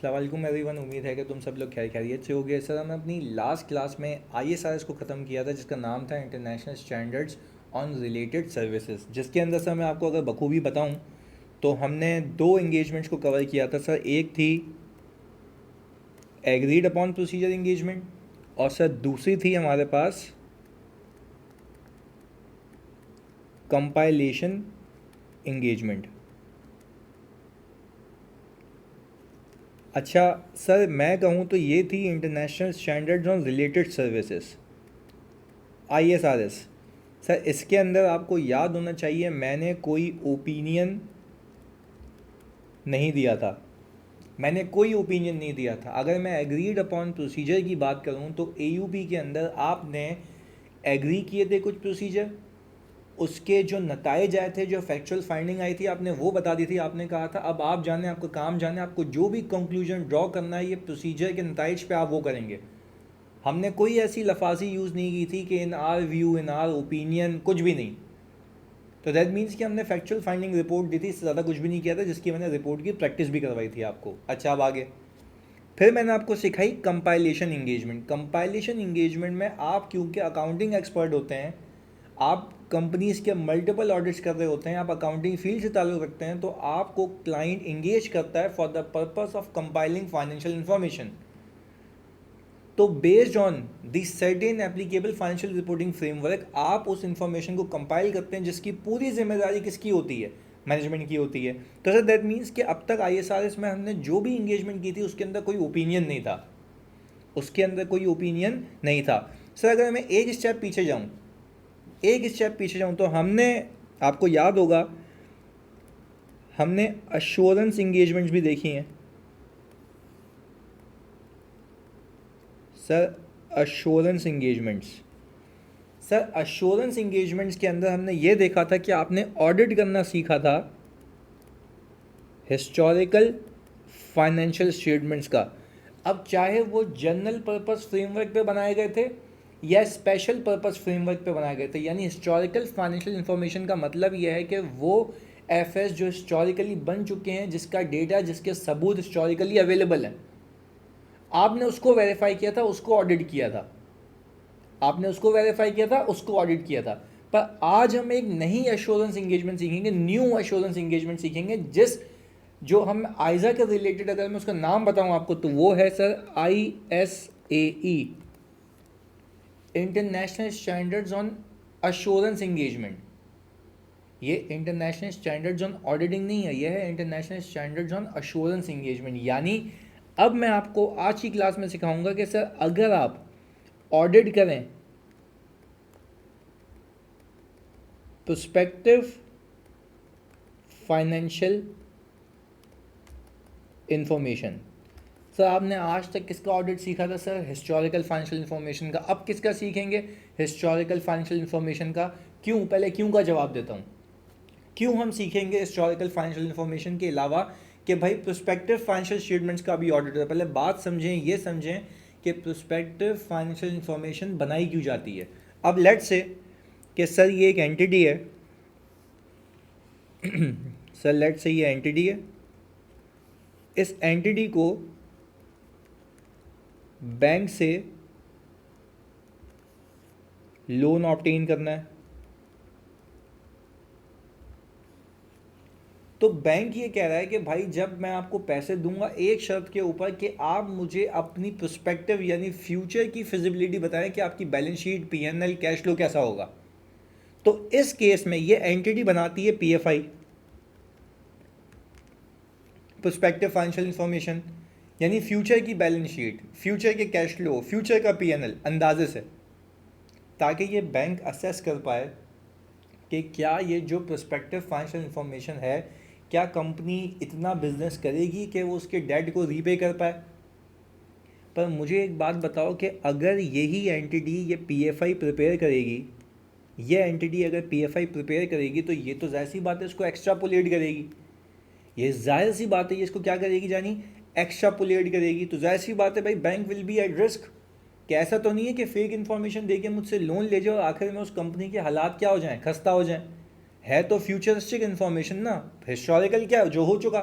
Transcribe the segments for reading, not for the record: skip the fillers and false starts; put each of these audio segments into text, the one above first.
अस्सलाम वालेकुम एवरीवन। उम्मीद है कि तुम सब लोग खैर खैरियत से होगे। सर हमने अपनी लास्ट क्लास में ISRS को ख़त्म किया था, जिसका नाम था international standards on related services, जिसके अंदर सर मैं आपको अगर बखूबी बताऊं तो हमने दो इंगेजमेंट्स को कवर किया था सर। एक थी एग्रीड अपॉन प्रोसीजर इंगेजमेंट और सर दूसरी थी हमारे पास कंपाइलेशन इंगेजमेंट। अच्छा सर, मैं कहूँ तो ये थी international standards on related services ISRS। Sir इसके अंदर आपको याद होना चाहिए मैंने कोई ओपिनियन नहीं दिया था, मैंने कोई ओपिनियन नहीं दिया था। अगर मैं एग्रीड अपॉन प्रोसीजर की बात करूँ तो AUP के अंदर आपने एग्री किए थे कुछ प्रोसीजर, उसके जो नताइज आए थे, जो फैक्चुअल फाइंडिंग आई थी, आपने वो बता दी थी। आपने कहा था अब आप जाने, आपका काम जाने, आपको जो भी कंक्लूजन ड्रॉ करना है ये प्रोसीजर के नताइज पे आप वो करेंगे। हमने कोई ऐसी लफाजी यूज़ नहीं की थी कि in our view, in our opinion, कुछ भी नहीं। तो दैट मीन्स कि हमने फैक्चुअल फाइंडिंग रिपोर्ट दी थी, इससे ज़्यादा कुछ भी नहीं किया था, जिसकी मैंने रिपोर्ट की प्रैक्टिस भी करवाई थी आपको। अच्छा अब आगे फिर मैंने आपको सिखाई कंपाइलेशन इंगेजमेंट। कंपाइलेशन इंगेजमेंट में आप क्योंकि अकाउंटिंग एक्सपर्ट होते हैं, आप कंपनीज के मल्टीपल ऑडिट्स कर रहे होते हैं, आप अकाउंटिंग फील्ड से ताल्लुक़ रखते हैं, तो आपको क्लाइंट इंगेज करता है for the purpose of compiling financial information. तो based on the certain applicable financial reporting framework आप उस इंफॉर्मेशन को कंपाइल करते हैं, जिसकी पूरी जिम्मेदारी किसकी होती है? मैनेजमेंट की होती है। तो सर दैट मीन्स कि अब तक ISRS में हमने जो भी इंगेजमेंट की थी उसके अंदर कोई ओपिनियन नहीं था, उसके अंदर कोई ओपिनियन नहीं था। सर अगर मैं एक स्टेप पीछे जाऊँ, तो हमने, आपको याद होगा, हमने अश्योरेंस इंगेजमेंट्स भी देखी हैं सर। अश्योरेंस इंगेजमेंट्स के अंदर हमने ये देखा था कि आपने ऑडिट करना सीखा था हिस्टोरिकल फाइनेंशियल स्टेटमेंट्स का। अब चाहे वो जनरल पर्पस फ्रेमवर्क पे बनाए गए थे या स्पेशल पर्पस फ्रेमवर्क पे बनाए गए थे, यानी हिस्टोरिकल फाइनेंशियल इंफॉर्मेशन का मतलब यह है कि वो FS जो हिस्टोरिकली बन चुके हैं, जिसका डेटा, जिसके सबूत हिस्टोरिकली अवेलेबल हैं, आपने उसको वेरीफाई किया था, उसको ऑडिट किया था, उसको ऑडिट किया था। पर आज हम एक नई एश्योरेंस इंगेजमेंट सीखेंगे, न्यू एश्योरेंस इंगेजमेंट सीखेंगे, जो हम आइजा के रिलेटेड, अगर मैं उसका नाम बताऊं आपको तो वो है sir ISAE, international standards on assurance engagement. ये इंटरनेशनल स्टैंडर्ड्स ऑन ऑडिटिंग नहीं है, ये है international standards on assurance engagement. यानी अब मैं आपको आज की क्लास में सिखाऊंगा कि सर अगर आप ऑडिट करें प्रोस्पेक्टिव फाइनेंशियल इंफॉर्मेशन, सर आपने आज तक किसका ऑडिट सीखा था? सर हिस्टोरिकल फाइनेंशियल इंफॉर्मेशन का। अब किसका सीखेंगे? हिस्टोरिकल फाइनेंशियल इंफॉर्मेशन का। क्यों? पहले क्यों का जवाब देता हूँ। क्यों हम सीखेंगे हिस्टोरिकल फाइनेंशियल इंफॉर्मेशन के अलावा? कि भाई प्रोस्पेक्टिव फाइनेंशियल स्टेटमेंट्स का भी ऑडिट है। पहले बात समझें, ये समझें कि प्रोस्पेक्टिव फाइनेंशियल इंफॉर्मेशन बनाई क्यों जाती है। अब लेट्स से कि सर ये एक एंटिटी है सर लेट्स से ये एंटिटी है, इस एंटिटी को बैंक से लोन ऑब्टेन करना है। तो बैंक ये कह रहा है कि भाई जब मैं आपको पैसे दूंगा, एक शर्त के ऊपर कि आप मुझे अपनी प्रोस्पेक्टिव यानी फ्यूचर की फिजिबिलिटी बताएं कि आपकी balance sheet, PNL, cash flow कैसा होगा। तो इस केस में ये एंटिटी बनाती है PFI, प्रोस्पेक्टिव फाइनेंशियल इंफॉर्मेशन, यानी फ्यूचर की बैलेंस शीट, फ्यूचर के कैश फ्लो, फ्यूचर का PNL अंदाजे से, ताकि ये बैंक असेस कर पाए कि क्या ये जो प्रोस्पेक्टिव फाइनेंशियल इंफॉर्मेशन है, क्या कंपनी इतना बिजनेस करेगी कि वो उसके डेट को रीपे कर पाए। पर मुझे एक बात बताओ कि अगर यही एंटिटी ये PFI प्रिपेयर करेगी, ये एंटिटी अगर PFI प्रिपेयर करेगी तो ये तो जाहिर सी बात है इसको एक्स्ट्रापोलेट करेगी। ये जाहिर सी बात है ये इसको क्या करेगी जानी, एक्स्ट्रापोलेट करेगी। तो जाहिर सी बात है भाई bank will be at risk. कि ऐसा तो नहीं है कि फेक इन्फॉर्मेशन देके मुझसे लोन ले जाओ और आखिर में उस कंपनी के हालात क्या हो जाएं, खस्ता हो जाएं। है तो फ्यूचरिस्टिक इन्फॉर्मेशन ना, हिस्टोरिकल क्या जो हो चुका।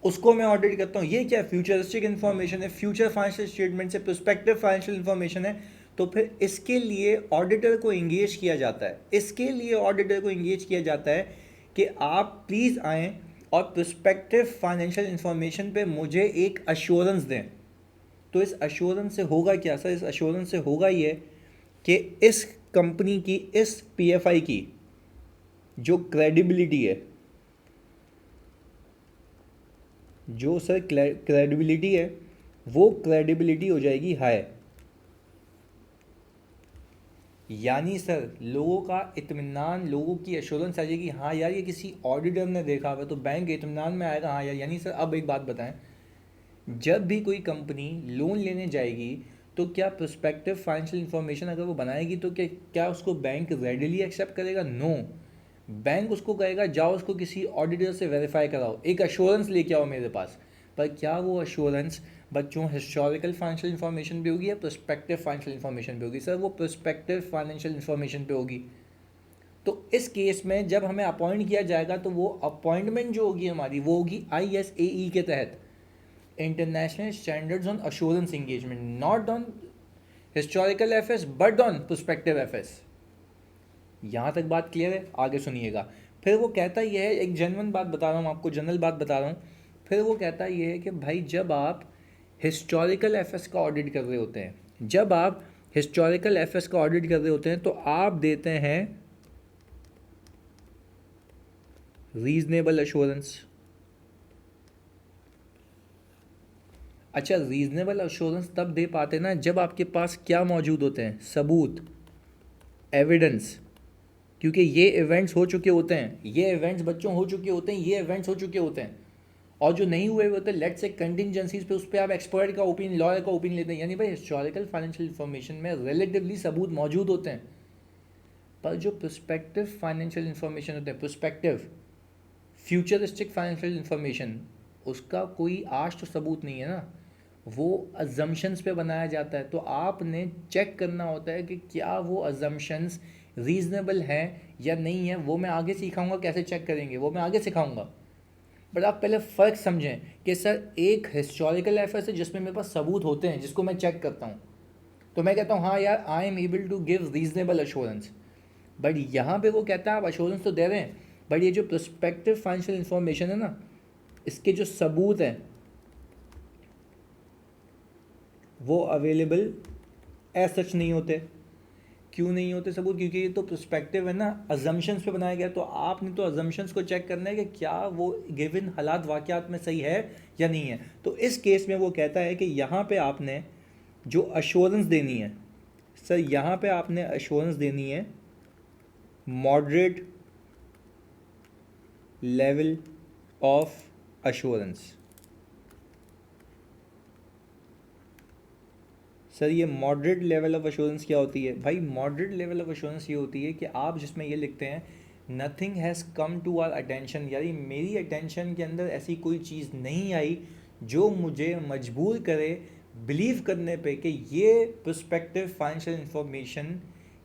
उसको मैं ऑडिट करता हूँ। ये क्या फ्यूचरिस्टिक इन्फॉर्मेशन है, फ्यूचर फाइनेंशियल स्टेटमेंट से प्रोस्पेक्टिव फाइनेंशियल इन्फॉर्मेशन है। तो फिर इसके लिए ऑडिटर को इंगेज किया जाता है, इसके लिए ऑडिटर को इंगेज किया जाता है कि आप प्लीज़ आएँ और प्रोस्पेक्टिव फाइनेंशियल इन्फॉर्मेशन पे मुझे एक अश्योरेंस दें। तो इस अश्योरेंस से होगा क्या सर? इस अश्योरेंस से होगा ये कि इस कंपनी की, इस पीएफआई की जो क्रेडिबिलिटी है, जो सर क्रेडिबिलिटी है, वो क्रेडिबिलिटी हो जाएगी हाई। यानी सर लोगों का इत्मीनान, लोगों की एश्योरेंस आ जाएगी, हाँ यार ये किसी ऑडिटर ने देखा हुआ है, तो बैंक इत्मीनान में आएगा, हाँ यार। यानी सर अब एक बात बताएं, जब भी कोई कंपनी लोन लेने जाएगी तो क्या प्रोस्पेक्टिव फाइनेंशियल इन्फॉर्मेशन अगर वो बनाएगी तो क्या उसको बैंक रेडिली एक्सेप्ट करेगा? नो। बैंक उसको कहेगा जाओ उसको किसी ऑडिटर से वेरीफाई कराओ, एक अश्योरेंस लेके आओ मेरे पास। पर क्या वो अश्योरेंस बच्चों हिस्टोरिकल फाइनेंशियल इन्फॉर्मेशन पे होगी या प्रोस्पेक्टिव फाइनेंशियल इन्फॉर्मेशन पे होगी? सर वो प्रोस्पेक्टिव फाइनेंशियल इन्फॉर्मेशन पे होगी। तो इस केस में जब हमें अपॉइंट किया जाएगा तो वो अपॉइंटमेंट जो होगी हमारी, वो होगी ISAE के तहत, international standards on assurance engagement, not on historical FS but on prospective FS. यहाँ तक बात क्लियर है? आगे सुनिएगा। फिर वो कहता यह है, एक जेन्युइन बात बता रहा हूँ आपको, जनरल बात बता रहा हूँ। फिर वो कहता यह है कि भाई जब आप हिस्टोरिकल एफएस का ऑडिट कर रहे होते हैं, जब आप हिस्टोरिकल एफएस का ऑडिट कर रहे होते हैं तो आप देते हैं रीजनेबल एश्योरेंस। अच्छा, रीजनेबल एश्योरेंस तब दे पाते ना जब आपके पास क्या मौजूद होते हैं? सबूत, एविडेंस। क्योंकि ये इवेंट्स हो चुके होते हैं, ये इवेंट्स बच्चों हो चुके होते हैं, ये इवेंट्स हो चुके होते हैं। और जो नहीं हुए होते लेट्स से कंटिजेंसीज पे, उस पर आप एक्सपर्ट का ओपिनियन, लॉयर का ओपिनियन लेते हैं। यानी भाई हिस्टोरिकल फाइनेंशियल इन्फॉर्मेशन में रिलेटिवली सबूत मौजूद होते हैं। पर जो प्रोस्पेक्टिव फाइनेंशियल इन्फॉर्मेशन होते हैं, प्रोस्पेक्टिव फ्यूचरिस्टिक फाइनेंशियल इन्फॉर्मेशन, उसका कोई आज तो सबूत नहीं है ना, वो अजम्पशंस पे बनाया जाता है। तो आपने चेक करना होता है कि क्या वो अजम्पशंस रीज़नेबल हैं या नहीं है। वो मैं आगे सिखाऊंगा कैसे चेक करेंगे, वो मैं आगे सिखाऊंगा। बट आप पहले फ़र्क समझें कि सर एक हिस्टोरिकल एफर्ट है जिसमें मेरे पास सबूत होते हैं, जिसको मैं चेक करता हूँ, तो मैं कहता हूँ हाँ यार I am able to give reasonable assurance. But यहाँ पे वो कहता है आप अश्योरेंस तो दे रहे हैं, बट ये जो प्रोस्पेक्टिव फाइनेंशियल इन्फॉर्मेशन है ना, इसके जो सबूत हैं वो अवेलेबल एज सच नहीं होते। क्यों नहीं होते सबूत? क्योंकि ये तो प्रोस्पेक्टिव है ना, अजम्पशंस पे बनाया गया। तो आपने तो अजम्पशंस को चेक करना है कि क्या वो गिवन हालात वाक़यात में सही है या नहीं है। तो इस केस में वो कहता है कि यहाँ पे आपने जो अश्योरेंस देनी है, सर यहाँ पे आपने अश्योरेंस देनी है moderate level of assurance. Sir ये मॉडरेट लेवल ऑफ एश्योरेंस क्या होती है? भाई मॉडरेट लेवल ऑफ एश्योरेंस ये होती है कि आप जिसमें ये लिखते हैं nothing has come to our attention, यानी मेरी अटेंशन के अंदर ऐसी कोई चीज़ नहीं आई जो मुझे मजबूर करे बिलीव करने पे कि ये प्रोस्पेक्टिव फाइनेंशियल इंफॉर्मेशन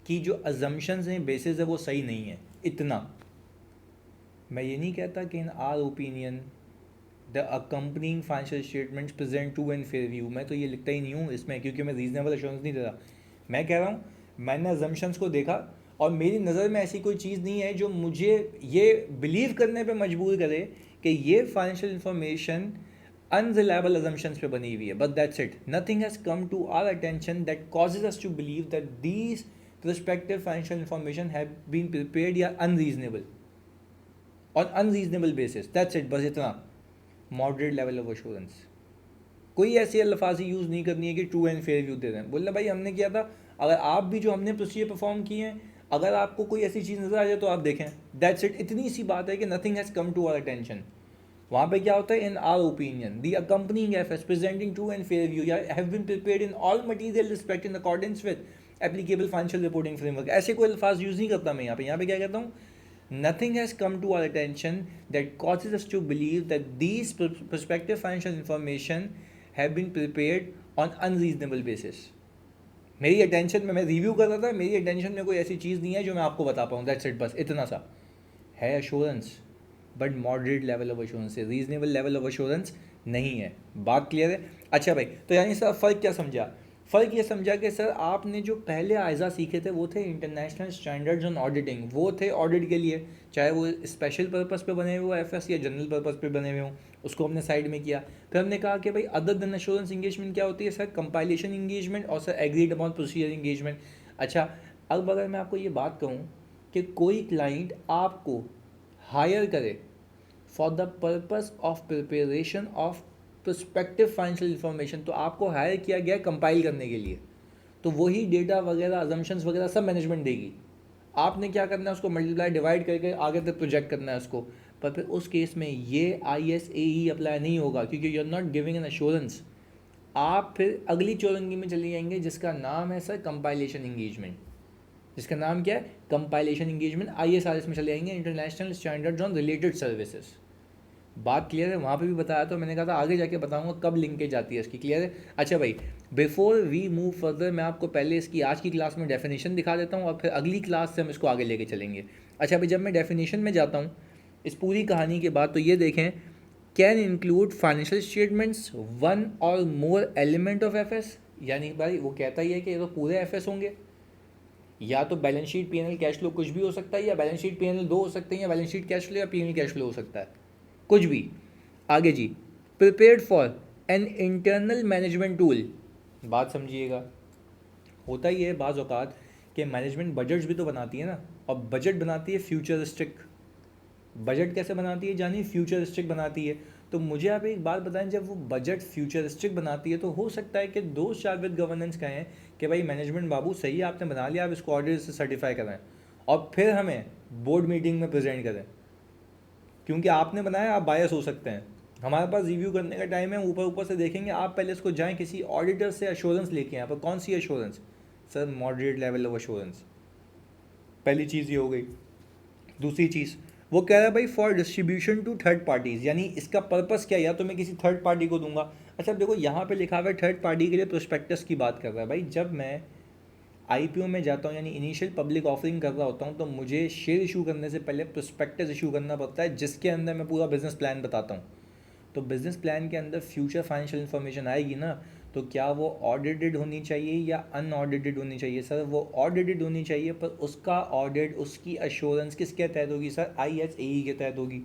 की जो अजम्पशंस हैं, बेसिस है, वो सही नहीं है। इतना मैं ये नहीं कहता कि in our opinion the accompanying financial statements present true and fair view, मैं तो ये लिखता ही नहीं हूँ इसमें, क्योंकि मैं रीजनेबल एश्योरेंस नहीं दे रहा। मैं कह रहा हूँ मैंने अजम्पशंस को देखा और मेरी नज़र में ऐसी कोई चीज़ नहीं है जो मुझे ये बिलीव करने पे मजबूर करे कि ये फाइनेंशियल इंफॉर्मेशन अनरिलायबल अजम्पशंस पे बनी हुई है। But that's it, nothing has come to our attention that causes us to believe that these prospective financial information have been prepared या unreasonable on unreasonable basis. That's it, बस इतना। Moderate level of assurance, कोई ऐसी अल्फाजी use नहीं करनी है कि true and fair view दे दें। बोलना भाई हमने किया था, अगर आप भी जो हमने प्रोसीजर परफॉर्म किए हैं, अगर आपको कोई ऐसी चीज़ नज़र आ जाए तो आप देखें। दैट्स इट, इतनी सी बात है कि nothing has come to our attention. वहाँ पे क्या होता है? In our opinion the accompanying efforts presenting true and fair view have been prepared in all material respect in accordance with applicable financial reporting framework. ऐसे कोई अल्फाज use नहीं करता मैं यहाँ पे क्या कहता हूँ? Nothing has come to our attention that causes us to believe that these prospective financial information have been prepared on unreasonable basis. मेरी अटेंशन में, मैं रिव्यू कर रहा था, मेरी अटेंशन में कोई ऐसी चीज़ नहीं है जो मैं आपको बता पाऊँ। दैट्स इट, बस इतना सा है। Assurance but moderate level of assurance है, रीजनेबल लेवल ऑफ एश्योरेंस नहीं है। बात क्लियर है? अच्छा भाई, तो यानी सर फ़र्क क्या समझा? फ़र्क ये समझा कि सर आपने जो पहले आइज़ा सीखे थे वो थे इंटरनेशनल स्टैंडर्ड्स ऑन ऑडिटिंग, वो थे ऑडिट के लिए, चाहे वो स्पेशल पर्पस पे बने हुए हो एफएस या जनरल पर्पस पे बने हुए हों, उसको हमने साइड में किया। फिर हमने कहा कि भाई अदर देन एश्योरेंस इंगेजमेंट क्या होती है सर? कंपाइलेशन इंगेजमेंट और sir agreed upon procedure engagement. अच्छा, अब अगर मैं आपको ये बात कहूँ कि कोई क्लाइंट आपको हायर करे for the purpose of preparation of prospective financial information, तो आपको हायर किया गया कंपाइल करने के लिए, तो वही डेटा वगैरह अजम्पशंस वगैरह सब मैनेजमेंट देगी। आपने क्या करना है, उसको मल्टीप्लाई डिवाइड करके आगे तक प्रोजेक्ट करना है उसको। पर फिर उस केस में ये ISAE अप्लाई नहीं होगा, क्योंकि you are not giving an assurance. आप फिर अगली चौरंगी में चले जाएंगे जिसका नाम है सर कंपाइलेशन इंगेजमेंट। जिसका नाम क्या है? Compilation engagement. ISRS में चले जाएंगे, international standards on related services. बात क्लियर है? वहाँ पे भी बताया, तो मैंने कहा था आगे जाके बताऊंगा कब लिंकेज आती है इसकी। क्लियर है? अच्छा भाई, बिफोर वी मूव फर्दर मैं आपको पहले इसकी आज की क्लास में डेफिनेशन दिखा देता हूँ और फिर अगली क्लास से हम इसको आगे लेके चलेंगे। अच्छा भाई, जब मैं डेफिनेशन में जाता हूँ इस पूरी कहानी के बाद, तो ये देखें, can include financial statements one और मोर एलिमेंट ऑफ एफएस। यानी भाई वो कहता ही है कि ये तो पूरे एफएस होंगे, या तो balance sheet P&L cash flow कुछ भी हो सकता है, या बैलेंस शीट P&L दो हो सकते हैं, या बैलेंस शीट कैश फ्लो या P&L कैश फ्लो हो सकता है, कुछ भी। आगे जी, prepared for an internal management tool. बात समझिएगा, होता ही है बाज़ औक़ात कि मैनेजमेंट बजट्स भी तो बनाती है ना, और बजट बनाती है फ्यूचरिस्टिक। बजट कैसे बनाती है जानी? फ्यूचरिस्टिक बनाती है। तो मुझे आप एक बात बताएं, जब वो बजट फ्यूचरिस्टिक बनाती है तो हो सकता है कि दो चार विद गवर्नेंस कहें कि भाई मैनेजमेंट बाबू सही है, आपने बना लिया, आप इसको ऑडिट से सर्टिफाई करें और फिर हमें बोर्ड मीटिंग में प्रेजेंट करें, क्योंकि आपने बनाया, आप बायस हो सकते हैं। हमारे पास रिव्यू करने का टाइम है, ऊपर ऊपर से देखेंगे, आप पहले इसको जाएं किसी ऑडिटर से एश्योरेंस लेके आए। पर कौन सी assurance sir? Moderate level of assurance. पहली चीज़ ये हो गई। दूसरी चीज़ वो कह रहा है भाई for distribution to third parties, यानी इसका पर्पस क्या है? या तो मैं किसी थर्ड पार्टी को दूंगा। अच्छा देखो, यहाँ पे लिखा हुआ है थर्ड पार्टी के लिए प्रोस्पेक्टस की बात कर रहा है। भाई जब मैं IPO में जाता हूँ, यानी इनिशियल पब्लिक ऑफरिंग कर रहा होता हूँ, तो मुझे शेयर इशू करने से पहले प्रोस्पेक्टस इशू करना पड़ता है, जिसके अंदर मैं पूरा बिजनेस प्लान बताता हूँ। तो बिजनेस प्लान के अंदर फ्यूचर फाइनेंशियल इन्फॉर्मेशन आएगी ना, तो क्या वो ऑडिटेड होनी चाहिए या अनऑडिटेड होनी चाहिए? सर वो ऑडिटेड होनी चाहिए, पर उसका ऑडिट, उसकी अश्योरेंस किसके तहत होगी सर? ISAE के तहत होगी।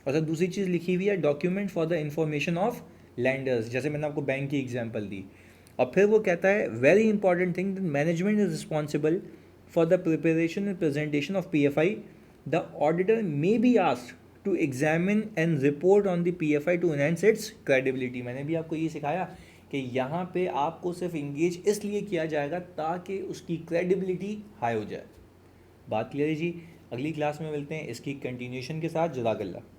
और सर दूसरी चीज़ लिखी हुई है document for the information of landers, जैसे मैंने आपको बैंक की एग्जांपल दी। और फिर वो कहता है very important thing, management is responsible for the preparation and presentation of PFI। The auditor may be asked to examine and report on the PFI to enhance its credibility. मैंने भी आपको ये सिखाया कि यहाँ पे आपको सिर्फ इंगेज इसलिए किया जाएगा ताकि उसकी क्रेडिबिलिटी हाई हो जाए। बात क्लियर है जी? अगली क्लास में मिलते हैं इसकी कंटिन्यूशन के साथ। जज़ाकल्लाह।